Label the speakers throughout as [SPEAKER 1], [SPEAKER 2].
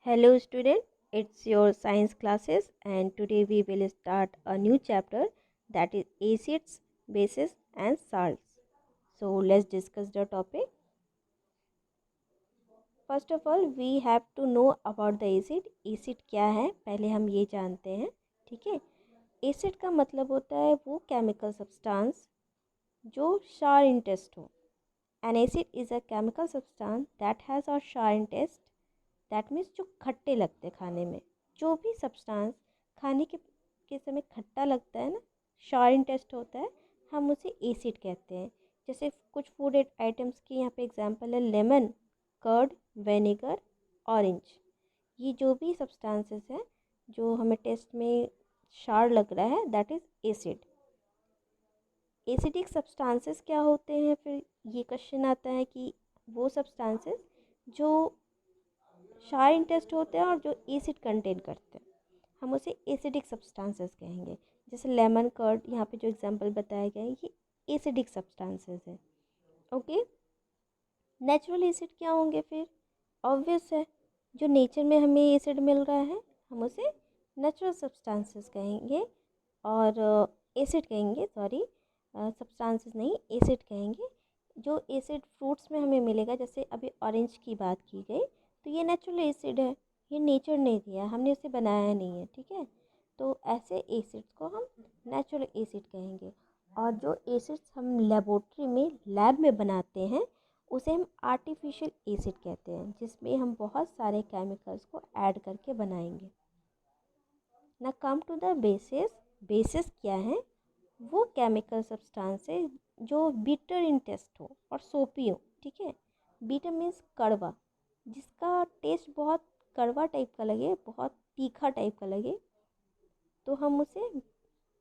[SPEAKER 1] Hello student, it's your science classes and today we will start a new chapter that is acids, bases and salts. So let's discuss the topic. First of all we have to know about the acid. Acid क्या है पहले हम ये जानते हैं, ठीक है। Acid का मतलब होता है वो केमिकल सब्सटेंस जो शार इन टेस्ट हो। N acid is a chemical substance that has a शार इन टेस्ट, दैट मीन्स जो खट्टे लगते हैं खाने में। जो भी सब्सटेंस खाने के समय खट्टा लगता है ना, शार इन टेस्ट होता है, हम उसे एसिड कहते हैं। जैसे कुछ फूड आइटम्स की यहाँ पे एग्जांपल है लेमन, कर्ड, विनेगर, ऑरेंज। ये जो भी सब्सटेंसेस हैं जो हमें टेस्ट में शार लग रहा है, that is acid. Acidic substances क्या होते हैं, फिर ये क्वेश्चन आता है कि वो सब्सटेंसेस जो शार इन टेस्ट होते हैं और जो एसिड कंटेन करते हैं, हम उसे एसिडिक सब्सटेंसेस कहेंगे। जैसे लेमन कर्ड यहाँ पे जो एग्जांपल बताया गया है, ये एसिडिक सब्सटेंसेस है। ओके, नेचुरल एसिड क्या होंगे फिर? ऑब्वियस है, जो नेचर में हमें एसिड मिल रहा है हम उसे नेचुरल सब्सटेंसेस कहेंगे और एसिड कहेंगे, सॉरी सब्सटेंसेस नहीं, एसिड कहेंगे। जो एसिड फ्रूट्स में हमें मिलेगा, जैसे अभी ऑरेंज की बात की गई, तो ये नेचुरल एसिड है, ये नेचर ने दिया, हमने उसे बनाया नहीं है, ठीक है। तो ऐसे एसिड्स को हम नेचुरल एसिड कहेंगे। और जो एसिड्स हम लेबोरेटरी में लैब में बनाते हैं उसे हम आर्टिफिशियल एसिड कहते हैं, जिसमें हम बहुत सारे केमिकल्स को ऐड करके बनाएंगे। ना come to the basis. Basis क्या है? वो केमिकल सब्सटेंस है जो बीटर इन टेस्ट हो और सोपी हो, ठीक है। बीटर मीन्स कड़वा, जिसका टेस्ट बहुत कड़वा टाइप का लगे, बहुत तीखा टाइप का लगे, तो हम उसे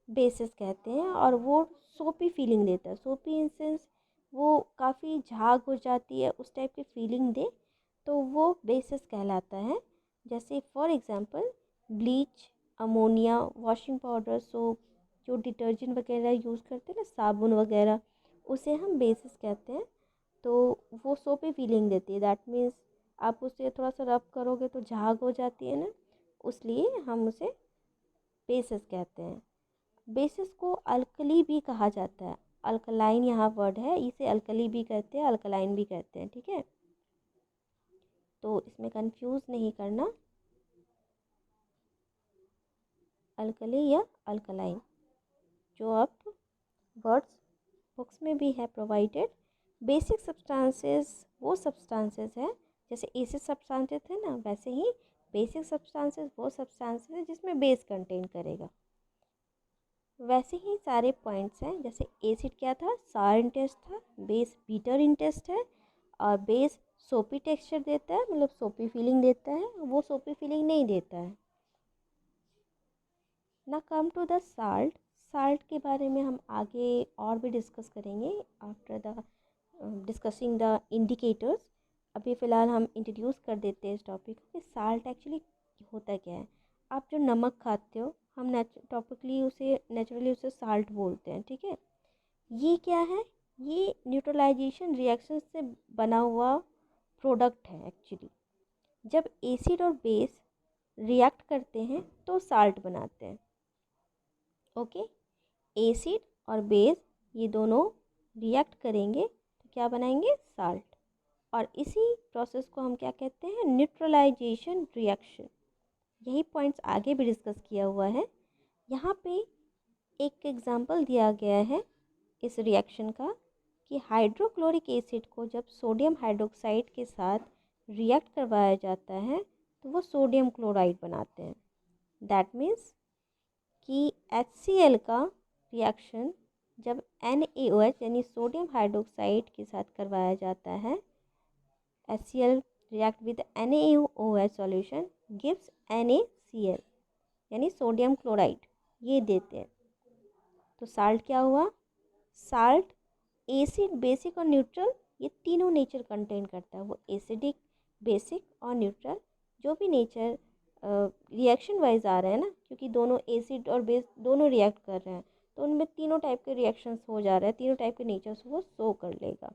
[SPEAKER 1] बेसिस कहते हैं। और वो सोपी फीलिंग देता है। सोपी इन सेंस वो काफ़ी झाग हो जाती है, उस टाइप की फीलिंग दे, तो वो बेसिस कहलाता है। जैसे for example bleach, ammonia, washing powder, soap, जो डिटर्जेंट वगैरह यूज़ करते हैं ना, साबुन वगैरह, उसे हम बेसिस कहते हैं। तो वो सोपी फीलिंग देती है, दैट मीन्स आप उसे थोड़ा सा रब करोगे तो झाग हो जाती है ना, उसलिए हम उसे बेसिस कहते हैं। बेसिस को अल्कली भी कहा जाता है। अल्कलाइन यहाँ वर्ड है, इसे अल्कली भी कहते हैं, अल्कलाइन भी कहते हैं, ठीक है। तो इसमें कंफ्यूज नहीं करना, अल्कली या अल्कलाइन, जो आप वर्ड्स बुक्स में भी है प्रोवाइडेड। बेसिक सब्सटेंसेस वो सब्सटेंसेस हैं, जैसे एसिड सब्सटेंसेस है ना, वैसे ही बेसिक सब्सटेंसेस वो सब्सटेंसेस है जिसमें बेस कंटेन करेगा। वैसे ही सारे पॉइंट्स हैं, जैसे एसिड क्या था, सार इंटेस्ट था, बेस बीटर इंटेस्ट है, और बेस सोपी टेक्सचर देता है, मतलब सोपी फीलिंग देता है, वो सोपी फीलिंग नहीं देता है। ना come to the salt. Salt के बारे में हम आगे और भी डिस्कस करेंगे after the discussing the indicators. अभी फ़िलहाल हम इंट्रोड्यूस कर देते हैं इस टॉपिक को कि साल्ट एक्चुअली होता क्या है। आप जो नमक खाते हो, हम टॉपिकली उसे नेचुरली उसे साल्ट बोलते हैं, ठीक है। ये क्या है? ये न्यूट्रलाइजेशन रिएक्शन से बना हुआ प्रोडक्ट है एक्चुअली। जब एसिड और बेस रिएक्ट करते हैं तो साल्ट बनाते हैं। ओके, एसिड और बेस ये दोनों रिएक्ट करेंगे तो क्या बनाएंगे? साल्ट। और इसी प्रोसेस को हम क्या कहते हैं? Neutralisation reaction. यही पॉइंट्स आगे भी डिस्कस किया हुआ है। यहाँ पे एक एग्जांपल दिया गया है इस रिएक्शन का कि हाइड्रोक्लोरिक एसिड को जब सोडियम हाइड्रोक्साइड के साथ रिएक्ट करवाया जाता है तो वो सोडियम क्लोराइड बनाते हैं। दैट मीन्स कि HCl का रिएक्शन जब NaOH यानी सोडियम हाइड्रोक्साइड के साथ करवाया जाता है, HCl react with NaOH solution gives NaCl यानी सोडियम क्लोराइड, ये देते हैं। तो साल्ट क्या हुआ? साल्ट एसिड, बेसिक और न्यूट्रल, ये तीनों नेचर कंटेन करता है। वो एसिडिक, बेसिक और न्यूट्रल, जो भी नेचर रिएक्शन वाइज आ रहे हैं ना, क्योंकि दोनों एसिड और बेस दोनों रिएक्ट कर रहे हैं, तो उनमें तीनों टाइप के रिएक्शंस हो जा रहे हैं, तीनों टाइप के नेचर्स वो शो कर लेगा।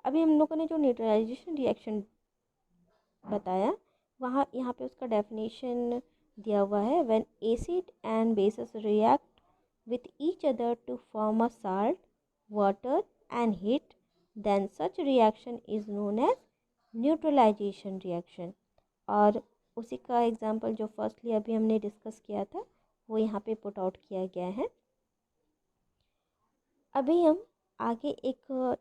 [SPEAKER 1] अभी हम लोगों ने जो न्यूट्रलाइजेशन रिएक्शन बताया वहाँ यहाँ पे उसका डेफिनेशन दिया हुआ है, when acid and basis react with each other to form a salt water and heat then such reaction is known as neutralisation reaction. और उसी का एग्जांपल जो फर्स्टली अभी हमने डिस्कस किया था वो यहाँ पे पुट आउट किया गया है। अभी हम आगे एक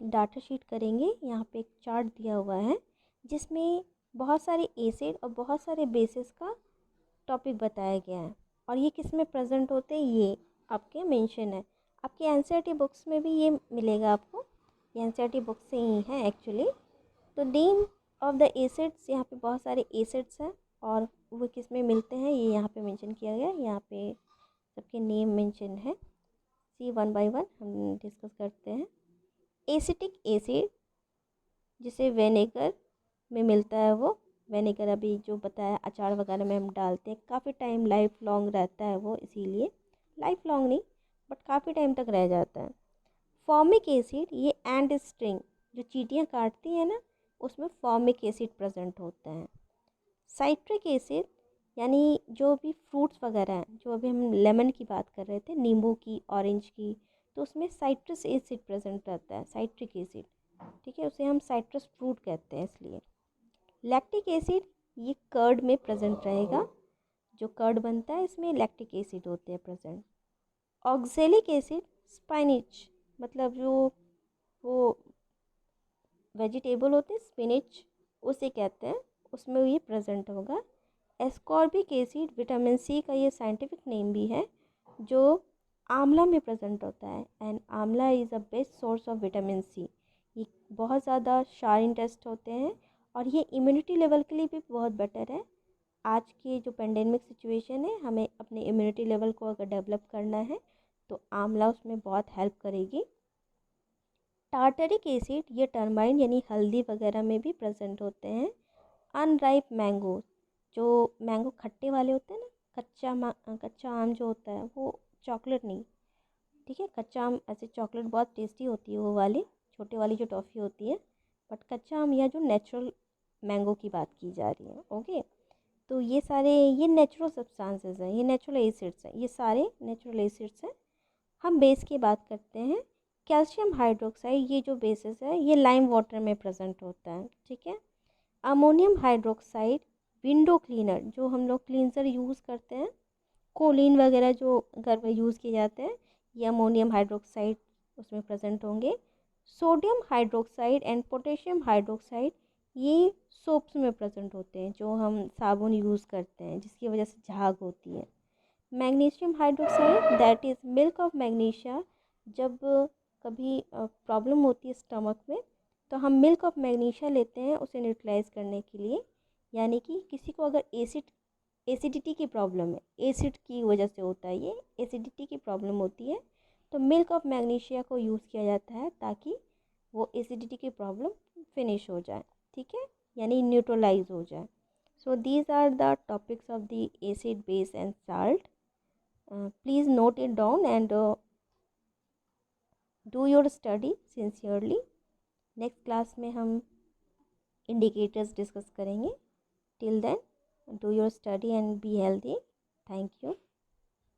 [SPEAKER 1] डाटा शीट करेंगे। यहाँ पे एक चार्ट दिया हुआ है जिसमें बहुत सारे एसिड और बहुत सारे बेसिस का टॉपिक बताया गया है, और ये किस में प्रेजेंट होते हैं ये आपके मेंशन है। आपके एनसीईआरटी बुक्स में भी ये मिलेगा आपको, ये एनसीईआरटी बुक से ही है एक्चुअली। तो नेम ऑफ द एसिड्स, यहाँ पे बहुत सारे एसिड्स हैं और वो किस में मिलते हैं ये यहाँ पे मेंशन किया गया है। यहाँ पे सबके नेम मेंशन है। सी वन बाय वन हम डिस्कस करते हैं। एसिटिक एसिड जिसे विनेगर में मिलता है, वो विनेगर अभी जो बताया अचार वगैरह में हम डालते हैं, काफ़ी टाइम लाइफ लॉन्ग रहता है वो, इसीलिए लाइफ लॉन्ग नहीं बट काफ़ी टाइम तक रह जाता है। फॉर्मिक एसिड, ये एंड स्ट्रिंग जो चींटियाँ काटती हैं ना, उसमें फॉर्मिक एसिड प्रेजेंट होता है। साइट्रिक एसिड यानी जो भी फ्रूट्स वगैरह हैं, जो अभी हम लेमन की बात कर रहे थे, नींबू की, ऑरेंज की, तो उसमें साइट्रस एसिड प्रेजेंट रहता है, साइट्रिक एसिड, ठीक है, उसे हम साइट्रस फ्रूट कहते हैं इसलिए। लैक्टिक एसिड, ये कर्ड में प्रेजेंट रहेगा, जो कर्ड बनता है इसमें लैक्टिक एसिड होते हैं प्रेजेंट। ऑक्जेलिक एसिड, स्पाइनिच, मतलब जो वो वेजिटेबल होते हैं स्पिनिच, उसे कहते हैं, उसमें ये प्रेजेंट होगा। एस्कॉर्बिक एसिड, विटामिन सी का ये साइंटिफिक नेम भी है, जो आंवला में प्रेजेंट होता है, and amla is a best source of vitamin C. ये बहुत ज़्यादा शारीन टेस्ट होते हैं और ये इम्यूनिटी लेवल के लिए भी बहुत बेटर है। आज की जो पेंडेमिक सिचुएशन है, हमें अपने इम्यूनिटी लेवल को अगर डेवलप करना है तो आंवला उसमें बहुत हेल्प करेगी। टार्टरिक एसिड, ये टर्माइन यानी हल्दी वगैरह में भी प्रेजेंट होते हैं। अनराइप मैंगो, जो मैंगो खट्टे वाले होते हैं ना, कच्चा आम जो होता है, वो चॉकलेट नहीं, ठीक है, कच्चा आम ऐसे चॉकलेट बहुत टेस्टी होती है वो वाली, छोटे वाली जो टॉफ़ी होती है, बट कच्चा आम या जो नेचुरल मैंगो की बात की जा रही है, ओके। तो ये सारे ये नेचुरल सब्सटेंसेस हैं, ये नेचुरल एसिड्स हैं, ये सारे नेचुरल एसिड्स हैं। हम बेस की बात करते हैं। कैल्शियम हाइड्रोक्साइड, ये जो बेसिस है ये लाइम वाटर में प्रेजेंट होता है, ठीक है। अमोनियम हाइड्रोक्साइड, विंडो क्लीनर, जो हम लोग क्लींजर यूज़ करते हैं, कोलिन वगैरह जो घर में यूज़ किए जाते हैं, ये अमोनियम हाइड्रोक्साइड उसमें प्रेजेंट होंगे। Sodium hydroxide and potassium hydroxide, ये सोप्स में प्रेजेंट होते हैं, जो हम साबुन यूज़ करते हैं जिसकी वजह से झाग होती है। Magnesium hydroxide, that is milk of magnesia, जब कभी प्रॉब्लम होती है स्टमक में तो हम मिल्क ऑफ मैग्नीशिया लेते हैं उसे न्यूट्रलाइज करने के लिए। यानी कि किसी को अगर एसिडिटी की प्रॉब्लम है, एसिड की वजह से होता है ये, एसिडिटी की प्रॉब्लम होती है, तो मिल्क ऑफ मैग्नीशिया को यूज़ किया जाता है ताकि वो एसिडिटी की प्रॉब्लम फिनिश हो जाए, ठीक है, यानी न्यूट्रलाइज हो जाए। So these are the topics of the acid, base and salt. Please note it down and do your study sincerely. Next class में हम इंडिकेटर्स डिस्कस करेंगे। Till then, do your study and be healthy. Thank you.